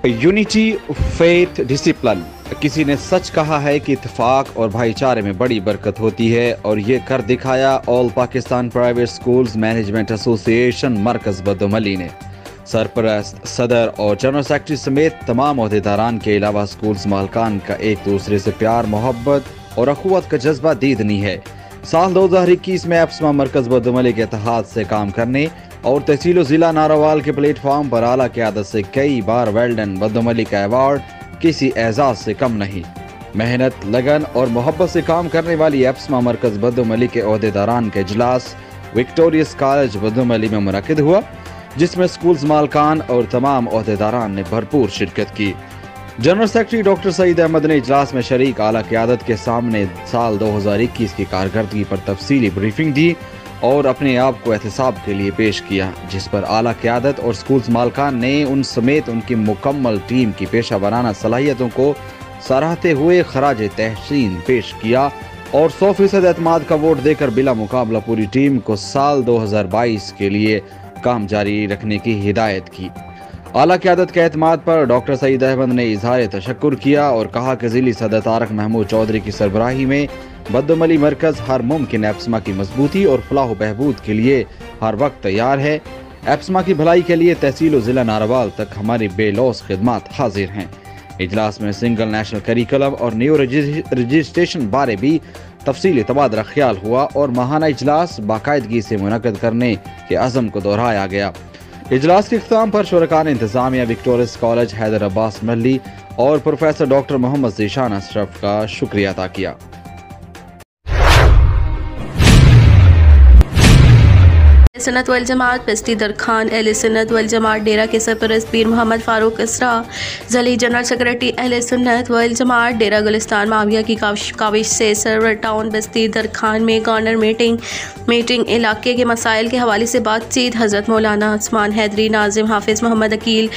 Unity, faith, discipline. किसी ने सच कहा है कि इत्तेफाक और भाईचारे में बड़ी बरकत होती है, और ये कर दिखाया all Pakistan private schools management association मरकज बदोमली ने। सरपरस्त, सदर और जनरल सेक्रेटरी समेत तमाम ओहदेदारान के अलावा स्कूल्स मालकान का एक दूसरे से प्यार, मोहब्बत और अखुवत का जज्बा दीदनी है। साल 2021 में एप्समा मरकज बदोमली के इत्तेहाद से काम करने और तहसील जिला नारावाल के प्लेटफॉर्म पर आला क़यादत से कई बार वेल्डन बदोमली का अवार्ड किसी एजाज से कम नहीं। मेहनत, लगन और मोहब्बत से काम करने वाली एप्समा मरकज बदोमली के ओहदेदारान का इजलास विक्टोरियस कॉलेज बदोमली में मुनक्किद हुआ, जिसमें स्कूल्स मालकान और तमाम ओहदेदारान ने भरपूर शिरकत की। General secretary doctor Syed Ahmed ने इजलास में शरीक आला क़यादत के सामने साल 2021 की कारकर्दगी पर तफसीली ब्रीफिंग दी और अपने आप को एहतसाब के लिए पेश किया, जिस पर आला क़यादत और स्कूल्स मालकान ने उन समेत उनकी मुकम्मल टीम की पेशा वराना सलाहियतों को सराहते हुए खराज तहसीन पेश किया और 100% एतमाद का वोट देकर बिला मुकाबला पूरी टीम को साल 2022 के लिए काम जारी रखने की हिदायत की। आला क़यादत के एतमाद पर डॉक्टर सईद अहमद ने इजहार तशक्कुर किया और कहा कि ज़िली सदर तारक महमूद चौधरी की सरबराही में बदोमली मरकज हर मुमकिन एप्समा की मजबूती और फलाह बहबूद के लिए हर वक्त तैयार है। एप्समा की भलाई के लिए तहसील और ज़िला नारावाल तक हमारी बेलौस खिदमात हाजिर हैं। इजलास में सिंगल नेशनल करिकुलम और न्यू रजिस्ट्रेशन बारे भी तफसीली तबादला ख्याल हुआ और माहाना इजलास बाकायदगी से मुनक्किद करने के अज़म को दोहराया गया। इजलास के इख्तिताम पर शुरकान इंतजामिया विक्टोरियस कॉलेज हैदर अब्बास मल्ली और प्रोफेसर डॉक्टर मोहम्मद ज़ीशान अशरफ का शुक्रिया अदा किया। सुन्नत वल जमात बस्ती दरखान अहले सुन्नत वल जमात डेरा के सरपरस्त पीर मोहम्मद फारूक इसरा, ज़ली जनरल सेक्रेटरी अहले सुन्नत वल जमात डेरा गुलिस्तान माविया की काविश से सर्वर टाउन बस्ती दरखान में कॉर्नर मीटिंग इलाके के मसाइल के हवाले से बातचीत। हज़रत मौलाना उस्मान हैदरी, नाजिम हाफिज़ मोहम्मद अकील,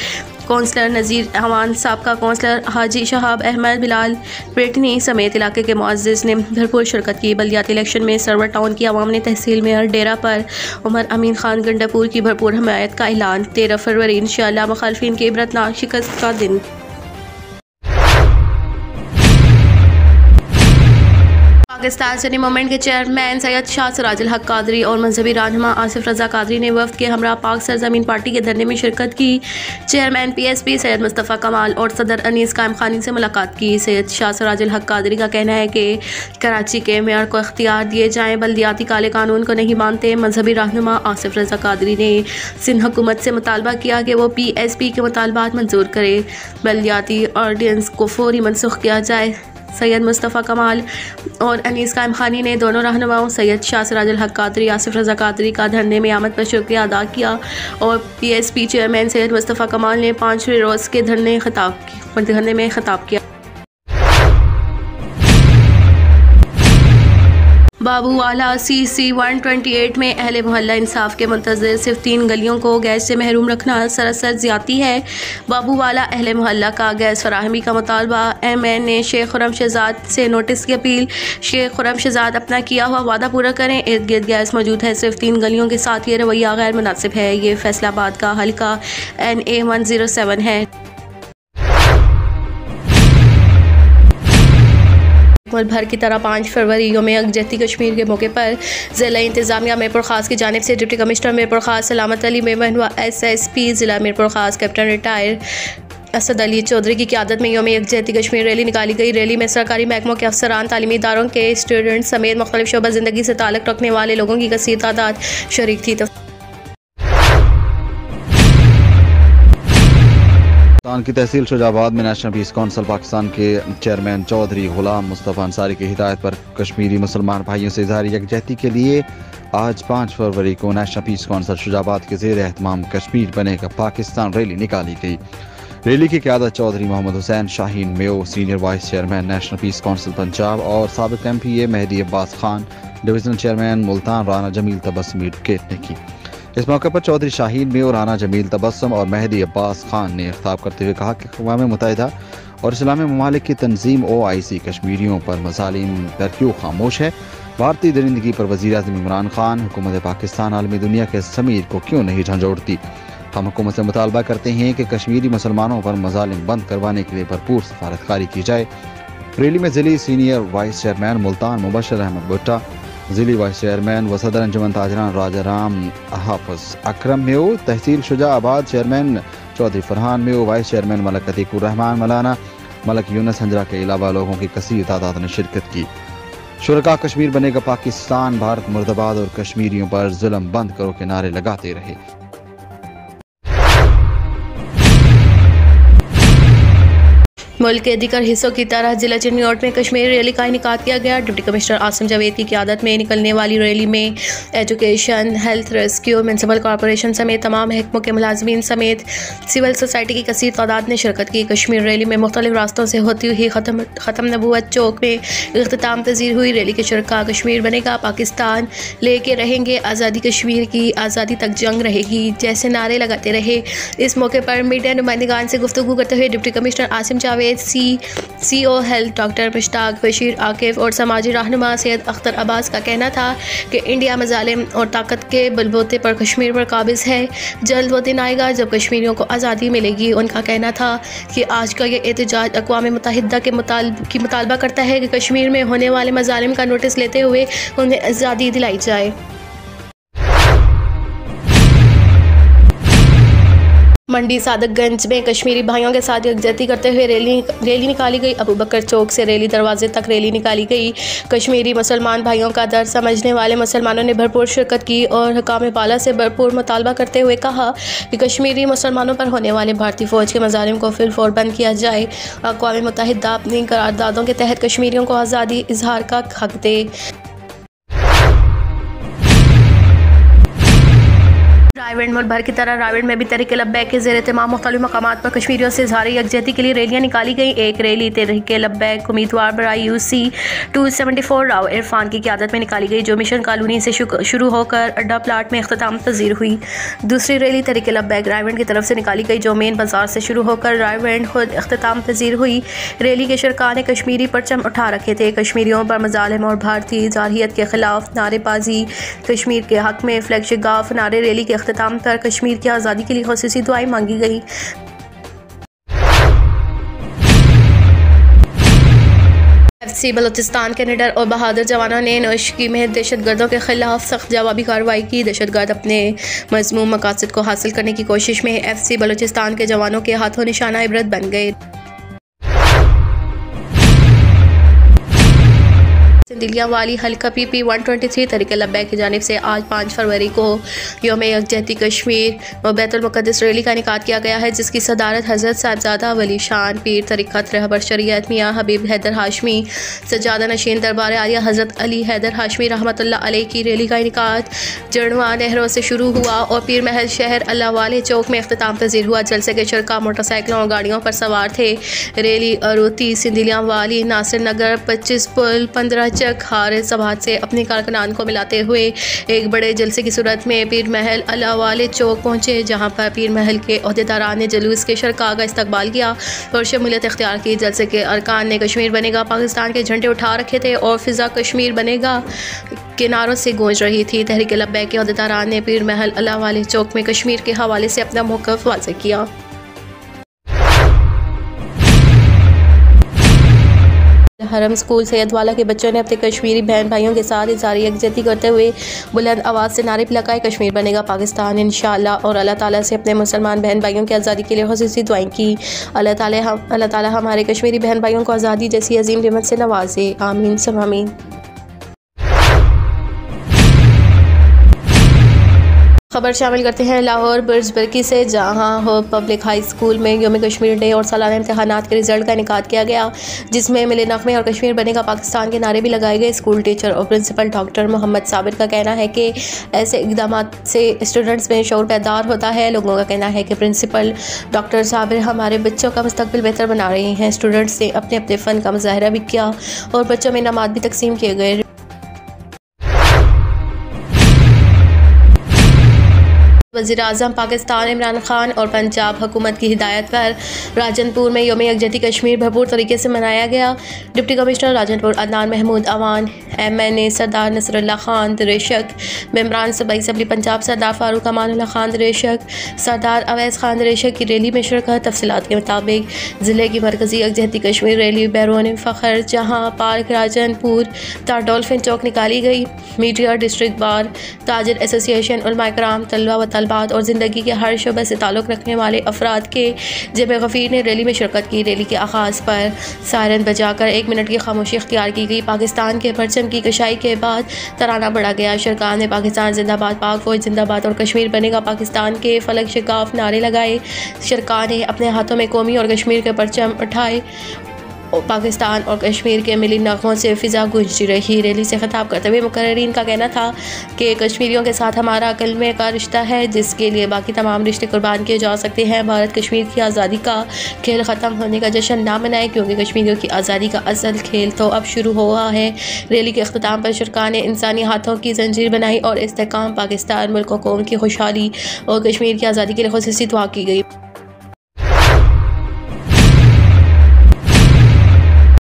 कौंसलर नज़ीर अहमान, साबका कौंसलर हाजी शहाब अहमद, बिलाल ब्रिटनी समेत इलाके के मुअज़्ज़िज़ ने भरपूर शिरकत की। बल्दियाती इलेक्शन में सर्वर टाउन की आवाम ने तहसील मेयर डेरा पर उमर अमीन खान गंडापुर की भरपूर हमायत का ऐलान। 13 फरवरी इंशाअल्लाह मुखालफिन के इबरतनाक शिकस्त का दिन। पाकिस्तान सुन्नी मूवमेंट के चेयरमैन सैयद शाह सिराजुल हक कादरी और मजहबी रहनुमा आसिफ रजा कादरी ने वफ्द के हमरा पाक सरजमीन पार्टी के धरने में शिरकत की। चेयरमैन PSP सैयद मुस्तफ़ा कमाल और सदर अनीस कायम खानी से मुलाकात की। सैयद शाह सिराजुल हक कादरी का कहना है कि कराची के मेयर को इख्तियार दिए जाएँ, बल्दियाती काले कानून को नहीं मानते। मजहबी रहनुमा आसिफ रजा कादरी ने सिंध हुकूमत से मुतालबा किया कि वो PSP के मुतालबात मंजूर करे, बल्दियाती ऑर्डिनेंस को फौरी मनसूख किया जाए। सैयद मुस्तफ़ा कमाल और अनीस कायम खानी ने दोनों रहनुमाओं सैयद शाह सिराजुल हक कादरी, आसिफ रजा कादरी का धरने में आमद पर शुक्रिया अदा किया और PSP चेयरमैन सैयद मुस्तफ़ा कमाल ने 5वें रोज़ के धरने में खिताब किया। बाबूवाला CC 128 में अहले मोहल्ला इंसाफ के मुंतज़िर सिर्फ 3 गलियों को गैस से महरूम रखना सरासर ज़्यादती है। बाबूवाला अहले मोहल्ला का गैस फराहमी का मुतालबा। MN ने शेख खुर्रम शहजाद से नोटिस की अपील। शेख खुर्रम शहजाद अपना किया हुआ वादा पूरा करें। इर्द गिर्द गैस मौजूद है, सिर्फ 3 गलियों के साथ ये रवैया गैर मुनासिब है। ये फैसलाबाद का हल्का NA 107 है। मुल्क भर की तरह 5 फरवरी यौम यकजहती कश्मीर के मौके पर ज़िला इंतज़ामिया मीरपुर ख़ास की जानिब से डिप्टी कमिश्नर मीरपुर ख़ास सलामत अली मेमन व SSP ज़िला मीरपुर ख़ास कैप्टन रिटायर असद अली चौधरी की क़यादत में यौम यकजहती कश्मीर रैली निकाली गई। रैली में सरकारी महकमों के अफसरान, तालीमी इदारों के स्टूडेंट समेत मुख्तलिफ शोबा ज़िंदगी से ताल्लुक़ रखने वाले लोगों की कसीर तादाद शरीक थी। पाकिस्तान की तहसील शुजाबाद में नेशनल पीस कौंसिल पाकिस्तान के चेयरमैन चौधरी गुलाम मुस्तफ़ा अंसारी की हिदायत पर कश्मीरी मुसलमान भाइयों से इज़हार यकजहती के लिए आज 5 फरवरी को नेशनल पीस कौंसिल शुजाबाद के ज़ेर एहतमाम कश्मीर बनेगा पाकिस्तान रैली निकाली गई। रैली की क़यादत Chaudhry Mohammad Hussain Shaheen Mayo, senior vice chairman national peace council Punjab और साबिक़ MPA Mehdi Abbas Khan, divisional chairman Multan Rana Jamil Tabassum advocate ने की। इस मौके पर चौधरी शाहीन मेयो, राना जमील तबस्सुम और मेहदी अब्बास खान ने खिताब करते हुए कहा कि अक़वाम मुत्तहिदा और इस्लामी ममालिक की तंजीम OIC कश्मीरियों पर मज़ालिम पर क्यों खामोश है। भारतीय दरिंदगी पर वज़ीर आज़म इमरान खान, हुकूमत पाकिस्तान आलमी दुनिया के समीर को क्यों नहीं झंझोड़ती। हम हुकूमत से मुतालबा करते हैं कि कश्मीरी मुसलमानों पर मजालिम बंद करवाने के लिए भरपूर सफारतकारी की जाए। रैली में जिली senior vice chairman Multan Mubashir Ahmad Bhutta, जिली वाइस चेयरमैन व सदर अंजुमन ताजरान राजा राम हाफिज अकरम मेव, तहसील Shujabad chairman Chaudhry Farhan Mev, vice chairman Malik Atiqur Rahman Malana, Malik Younis Hanjra के अलावा लोगों की कसीर तादाद ने शिरकत की। शुरका कश्मीर बनेगा पाकिस्तान, भारत मुर्दाबाद और कश्मीरियों पर जुल्म बंद करो के नारे लगाते रहे। मुल्क के अधिकतर हिस्सों की तरह जिला चिन्नौट में कश्मीर रैली का इनेकाद किया गया। डिप्टी कमिश्नर आसिम जावेद की क़यादत में निकलने वाली रैली में education, health, rescue, municipal corporation समेत तमाम महकमों के मुलाजमीन समेत सिविल सोसाइटी की कसीर तादाद ने शिरकत की। कश्मीर रैली में मुख्तलिफ रास्तों से होती हुई ख़त्म नबूवत चौक में इख्तिताम पजीर हुई। रैली के शुरका कश्मीर बनेगा पाकिस्तान, लेके रहेंगे आज़ादी कश्मीर की, आज़ादी तक जंग रहेगी जैसे नारे लगाते रहे। इस मौके पर मीडिया नुमाइंदगान से गुफ्तगू करते हुए deputy commissioner Asim Javed, CEO health doctor Mushtaq Bashir Akif और समाजी रहनुमा सैयद अख्तर अब्बास का कहना था कि इंडिया मजालिम और ताकत के बलबूते पर कश्मीर पर काबिज है। जल्द वो दिन आएगा जब कश्मीरियों को आज़ादी मिलेगी। उनका कहना था कि आज का ये एहतजाज अक़वाम मुत्तहिदा की मुतालबा करता है कि कश्मीर में होने वाले मजालिम का नोटिस लेते हुए उन्हें आज़ादी दिलाई जाए। मंडी सादकगंज में कश्मीरी भाइयों के साथ यकजहती करते हुए रैली निकाली गई। अबू बकर चौक से रैली दरवाजे तक रैली निकाली गई। कश्मीरी मुसलमान भाइयों का दर्द समझने वाले मुसलमानों ने भरपूर शिरकत की और हकाम बाला से भरपूर मुतालबा करते हुए कहा कि कश्मीरी मुसलमानों पर होने वाले भारतीय फ़ौज के मज़ालिम को फिलफौर बंद किया जाए। अक़वाम मुत्तहिदा अपनी करारदादों के तहत कश्मीरियों को आज़ादी इजहार का हक दे। रायगढ़ मुल्क भर की तरह रायगढ़ में भी तहरीक लब्बैक के ज़ेर एहतमाम मुख्तलिफ मकामात पर कश्मीरियों से इज़हार यकजहती के लिए रैलियाँ निकाली गई। एक रैली तहरीक लब्बैक उम्मीदवार बराई UC 274 राव इरफान की क़यादत में निकाली गई, जो मिशन कॉलोनी से शुरू होकर अड्डा प्लाट में इख्तिताम पजीर हुई। दूसरी रैली तहरीक लब्बैक रायगढ़ की तरफ से निकाली गई, जो मेन बाजार से शुरू होकर रायगढ़ खुद इख्तिताम पजीर हुई। रैली के शुरका ने कश्मीरी परचम उठा रखे थे। कश्मीरियों पर मज़ालिम और भारतीय जारहियत के खिलाफ नारेबाजी, कश्मीर के हक में फ्लैग शिगाफ नारे। रैली के इख्तिताम पर कश्मीर की आज़ादी के लिए खुसूसी दुआएं मांगी गई। FC बलूचिस्तान के निडर और बहादुर जवानों ने नौशकी में दहशतगर्दों के खिलाफ सख्त जवाबी कार्रवाई की। दहशतगर्द अपने मज़मूम मकासद को हासिल करने की कोशिश में FC बलूचिस्तान के जवानों के हाथों निशाना इबरत बन गए। सिंदलिया वाली हल्का PP 123 तहरीक लब्बैक की जानिब से आज 5 फरवरी को यौम यकजहती कश्मीर व बैतुल मुक़द्दस रैली का इनेकाद किया गया है, जिसकी सदारत हज़रत साहिबजादा वली शान पीर तरीक़त रहबर शरीयत मियाँ हबीब हैदर हाशमी सज्जादा नशीन दरबार आलिया हज़रत अली हैदर हाशमी रहमतुल्लाह अलैह की रैली का इनेकाद जड़वा नहरों से शुरू हुआ और पीर महल शहर अल्लाह वाले चौक में इख्तिताम पजीर हुआ। जलसे के शुरका मोटरसाइकिलों और गाड़ियों पर सवार थे। रैली अरूती सिंदलिया वाली नासिर नगर 25 पुल 15 हारिस सभात से अपने कारकुनान को मिलाते हुए एक बड़े जलसे की सूरत में पीर महल अल्लाह वाले चौक पहुँचे, जहाँ पर पीर महल के ओहदेदारान ने जुलूस के शुरका का इस्तकबाल किया और शमूलियत इख्तियार की। जलसे के अरकान ने कश्मीर बनेगा पाकिस्तान के झंडे उठा रखे थे और फिजा कश्मीर बनेगा के नारों से गूंज रही थी। तहरीक लब्बैक के ओहदेदारान ने पीर महल अल्लाह वाले चौक में कश्मीर के हवाले से अपना मौक़िफ़ वाज़ेह किया। हरम स्कूल सैयदवाला के बच्चों ने अपने कश्मीरी बहन भाइयों के साथ इज़हार यकजहती करते हुए बुलंद आवाज़ से नारे भी लगाए, कश्मीर बनेगा पाकिस्तान इंशाअल्लाह, और अल्लाह ताला से अपने मुसलमान बहन भाइयों की आज़ादी के लिए खुसूसी दुआएं की। अल्लाह ताला हमारे कश्मीरी बहन भाइयों को आज़ादी जैसी अजीम नेमत से नवाजे, आमीन सब आमीन। खबर शामिल करते हैं लाहौर बुर्ज बरकी से, जहां हो पब्लिक हाई स्कूल में यौम कश्मीर डे और सालाना इम्तहानात के रिजल्ट का इनेकाद किया गया, जिसमें मिले नग़मे और कश्मीर बनेगा पाकिस्तान के नारे भी लगाए गए। स्कूल टीचर और प्रिंसिपल डॉक्टर मोहम्मद साबिर का कहना है कि ऐसे इक़दाम से स्टूडेंट्स में शऊर पैदार होता है। लोगों का कहना है कि प्रिंसिपल डॉक्टर साबिर हमारे बच्चों का मुस्तकबिल बेहतर बना रहे हैं। स्टूडेंट्स ने अपने अपने फ़न का मुज़ाहरा भी किया और बच्चों में इनामात भी तकसीम किए गए। वज़ीर-ए-आज़म पाकिस्तान इमरान खान और पंजाब हुकूमत की हिदायत पर राजनपुर में यौम यकजहती कश्मीर भरपूर तरीके से मनाया गया। Deputy commissioner Rajanpur Adnan Mahmood Awan MNA Sardar Nasrullah Khan Dareshak, मेंबरान सूबाई असम्बली पंजाब सरदार फारूक अमानुल्लाह खान दरेशक, सरदार अवैस खान दरेशक की रैली में शिरकत। तफसीलात के मुताबिक ज़िले की मरकज़ी यकजहती कश्मीर रैली बैरून फ़ख्र जहाँ पार्क राजनपुर ता डॉल्फिन चौक निकाली गई। मीडिया, डिस्ट्रिक्ट बार, ताजिर एसोसिएशन, उलमा कराम, तलबा व तलबात और ज़िंदगी के हर शोबे से ताल्लुक़ रखने वाले अफराद के जमे गफ़ीर ने रैली में शिरकत की। रैली के आगाज़ पर सायरन बजाकर 1 मिनट की खामोशी इख्तियार की गई। पाकिस्तान के परचम की कशाई के बाद तराना बढ़ा गया। शिरकान ने पाकिस्तान जिंदाबाद, पाक फौज जिंदाबाद और कश्मीर बनेगा पाकिस्तान के फलक शिकाफ नारे लगाए। शिरकान ने अपने हाथों में कौमी और कश्मीर के परचम उठाए। पाकिस्तान और कश्मीर के मिली नगमों से फ़िज़ा गूंजती रही। रैली से खिताब करते हुए मुकर्रिरीन का कहना था कि कश्मीरियों के साथ हमारा कलमे का रिश्ता है, जिसके लिए बाकी तमाम रिश्ते कुर्बान किए जा सकते हैं। भारत कश्मीर की आज़ादी का खेल ख़त्म होने का जश्न ना मनाए, क्योंकि कश्मीरियों की आज़ादी का असल खेल तो अब शुरू हुआ है। रैली के अख्ताम पर शिरकान ने इंसानी हाथों की जंजीर बनाई और इस्तेहकाम पाकिस्तान, मुल्क और कौम की खुशहाली और कश्मीर की आज़ादी के लिए खुसूसी दुआ की गई।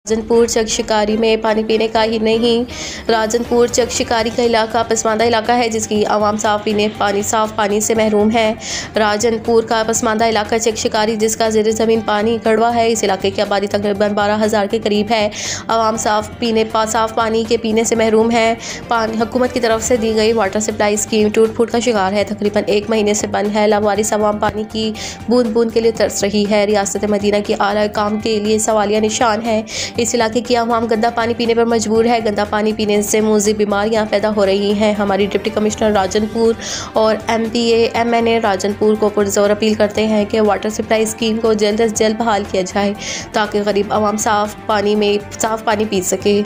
राजनपुर चक शिकारी में पानी पीने का ही नहीं, राजनपुर चक शिकारी का इलाका पसमानदा इलाका है, जिसकी आवाम साफ़ पानी से महरूम है। राजनपुर का पसमानदा इलाका चक शिकारी, जिसका ज़ेर ज़मीन पानी कड़वा है। इस इलाके की आबादी तकरीबन 12,000 के करीब है। आवाम साफ़ पानी के पीने से महरूम है। हुकूमत की तरफ से दी गई वाटर सप्लाई स्कीम टूट फूट का शिकार है। तकरीबन 1 महीने से बंद है। लावारिस आवाम पानी की बूंद बूंद के लिए तरस रही है। रियासत मदीना की आला काम के लिए सवालिया निशान है। इस इलाके की आवाम गंदा पानी पीने पर मजबूर है। गंदा पानी पीने से मुज़िब बीमारियां पैदा हो रही हैं। हमारी डिप्टी कमिश्नर राजनपुर और MPA MNA राजनपुर को पुरज़ोर अपील करते हैं कि वाटर सप्लाई स्कीम को जल्द अज जल्द बहाल किया जाए, ताकि गरीब आवाम साफ़ पानी पी सके।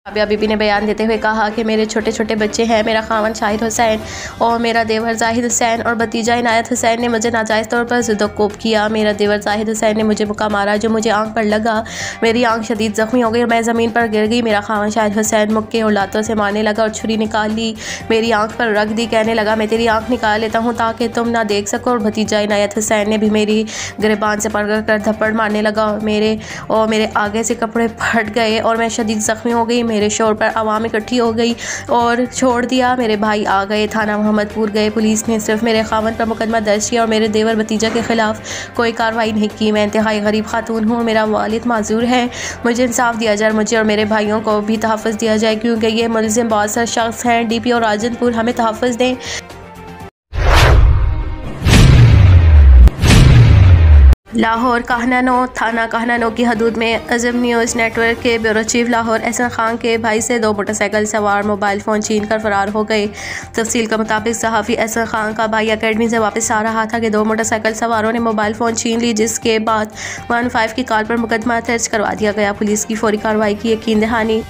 राबिया बीबी ने बयान देते हुए कहा कि मेरे छोटे छोटे बच्चे हैं। मेरा खावन शाहिद हुसैन और मेरा देवर जाहिद हुसैन और भतीजा इनायत हुसैन ने मुझे नाजायज़ तौर पर ज़ुदोकोब किया। मेरा देवर जाहिद हुसैन ने मुझे मुक्का मारा जो मुझे आंख पर लगा। मेरी आंख शदीद ज़ख्मी हो गई और मैं ज़मीन पर गिर गई। मेरा खावन शाहिद हुसैन मुक्के और लातों से मारने लगा और छुरी निकाल ली, मेरी आंख पर रख दी। कहने लगा मैं तेरी आंख निकाल लेता हूँ ताकि तुम ना देख सको। और भतीजा इनायत हुसैन ने भी मेरी गिरबान से पकड़ कर थप्पड़ मारने लगा। मेरे आगे से कपड़े फट गए और मैं शदीद ज़ख्मी हो गई। मेरे शोर पर आवाम इकट्ठी हो गई और छोड़ दिया। मेरे भाई आ गए, थाना मोहम्मदपुर गए। पुलिस ने सिर्फ मेरे खावन पर मुकदमा दर्ज किया और मेरे देवर भतीजा के खिलाफ कोई कार्रवाई नहीं की। मैं इंतहाई गरीब खातून हूँ, मेरा वालिद माजूर है। मुझे इंसाफ दिया जाए, मुझे और मेरे भाइयों को भी तहफ़्फ़ुज़ दिया जाए, क्योंकि ये मुलज़िम बहुत सारे शख्स हैं। DP और राजनपुर हमें तहफ़्फ़ुज़ दें। लाहौर काहनानो थाना काहनानो की हदूद में अज़म न्यूज़ नेटवर्क के ब्यूरो चीफ लाहौर एहसन खान के भाई से 2 मोटरसाइकिल सवार मोबाइल फ़ोन छीन कर फरार हो गए। तफसील के मुताबिक सहाफ़ी एहसन खान का भाई अकेडमी से वापस आ रहा था कि 2 मोटरसाइकिल सवारों ने मोबाइल फ़ोन छीन ली, जिसके बाद 115 की कॉल पर मुकदमा दर्ज करवा दिया गया। पुलिस की फौरी कार्रवाई की यकीन दहानी।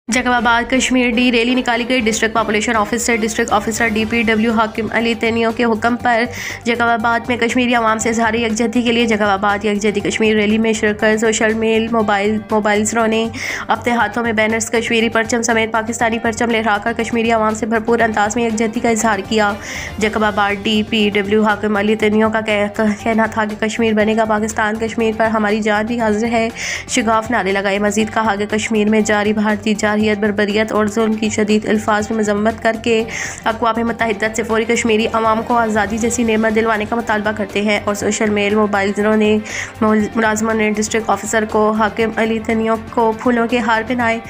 जैकबाबाद कश्मीर डी रैली निकाली गई। डिस्ट्रिक्ट पॉपुलेशन ऑफिसर DPW हाकिम अली तनियों के हुक्म पर जैकबाबाद में कश्मीरी आवाम से इज़हार यकजहती के लिए जैकबाबाद यकजहती कश्मीर रैली में शिरकत। सोशल मेल मोबाइल्सरों ने अपने हाथों में बैनर्स, कश्मीरी परचम समेत पाकिस्तानी परचम लहराकर कश्मीरी आवाम से भरपूर अंदाज में यकजहती का इजहार किया। जैकबाबाद DPW हाकिम अली तनियों का कहना था कि कश्मीर बनेगा पाकिस्तान, कश्मीर पर हमारी जान भी हाजिर है। शिगाफ नारे लगाए। मजीद कहा कि कश्मीर में जारी भारतीय जारहियत, बर्बरियत और जुल्म की शदीद अल्फाज में मजम्मत करके अक़वाम मुत्तहिदा से फौरी कश्मीरी अवाम को आज़ादी जैसी नेमत दिलवाने का मुतालबा करते हैं। और सोशल मेल मुलाज़िमों ने डिस्ट्रिक्ट ऑफिसर को हाकिम अली तनियों को फूलों के हार पहनाए।